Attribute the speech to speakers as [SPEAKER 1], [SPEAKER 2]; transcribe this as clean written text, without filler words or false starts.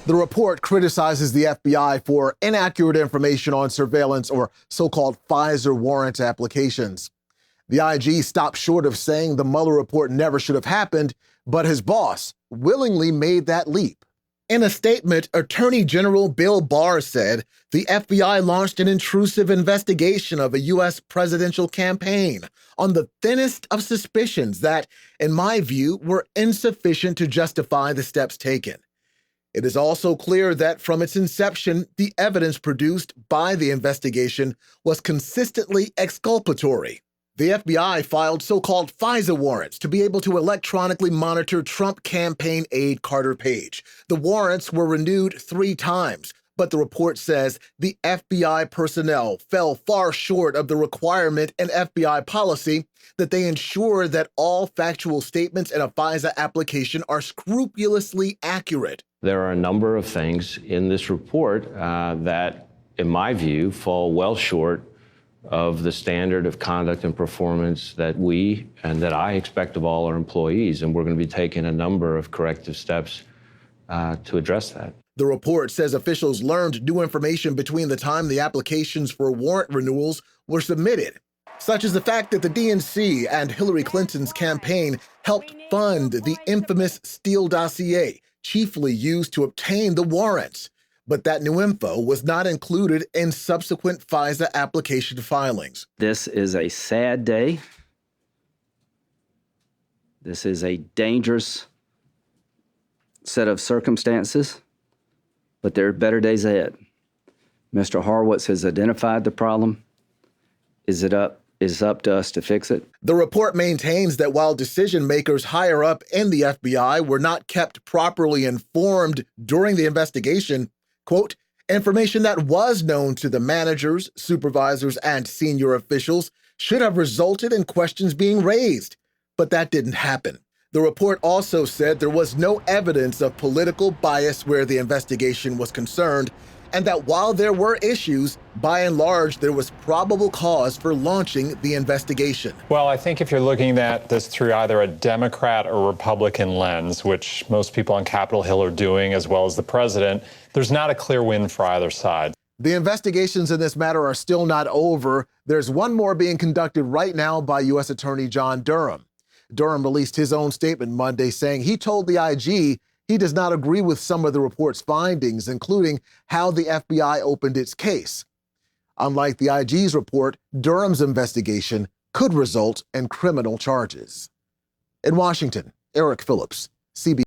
[SPEAKER 1] The report criticizes the FBI for inaccurate information on surveillance or so-called Pfizer warrant applications. The IG stopped short of saying the Mueller report never should have happened, but his boss willingly made that leap. In a statement, Attorney General Bill Barr said the FBI launched an intrusive investigation of a U.S. presidential campaign on the thinnest of suspicions that, in my view, were insufficient to justify the steps taken. It is also clear that from its inception, the evidence produced by the investigation was consistently exculpatory. The FBI filed so-called FISA warrants to be able to electronically monitor Trump campaign aide Carter Page. The warrants were renewed 3 times, but the report says the FBI personnel fell far short of the requirement in FBI policy that they ensure that all factual statements in a FISA application are scrupulously accurate.
[SPEAKER 2] There are a number of things in this report that, in my view, fall well short of the standard of conduct and performance that we and that I expect of all our employees, and we're going to be taking a number of corrective steps to address that.
[SPEAKER 1] The report says officials learned new information between the time the applications for warrant renewals were submitted, such as the fact that the DNC and Hillary Clinton's campaign helped fund the infamous Steele dossier, chiefly used to obtain the warrants. But that new info was not included in subsequent FISA application filings.
[SPEAKER 3] This is a sad day. This is a dangerous set of circumstances, but there are better days ahead. Mr. Horowitz has identified the problem. It's up to us to fix it.
[SPEAKER 1] The report maintains that while decision makers higher up in the FBI were not kept properly informed during the investigation, quote, information that was known to the managers, supervisors, and senior officials should have resulted in questions being raised. But that didn't happen. The report also said there was no evidence of political bias where the investigation was concerned, and that while there were issues, by and large, there was probable cause for launching the investigation.
[SPEAKER 4] Well, I think if you're looking at this through either a Democrat or Republican lens, which most people on Capitol Hill are doing, as well as the president, there's not a clear win for either side.
[SPEAKER 1] The investigations in this matter are still not over. There's one more being conducted right now by U.S. Attorney John Durham. Durham released his own statement Monday saying he told the IG he does not agree with some of the report's findings, including how the FBI opened its case. Unlike the IG's report, Durham's investigation could result in criminal charges. In Washington, Eric Phillips, CBS.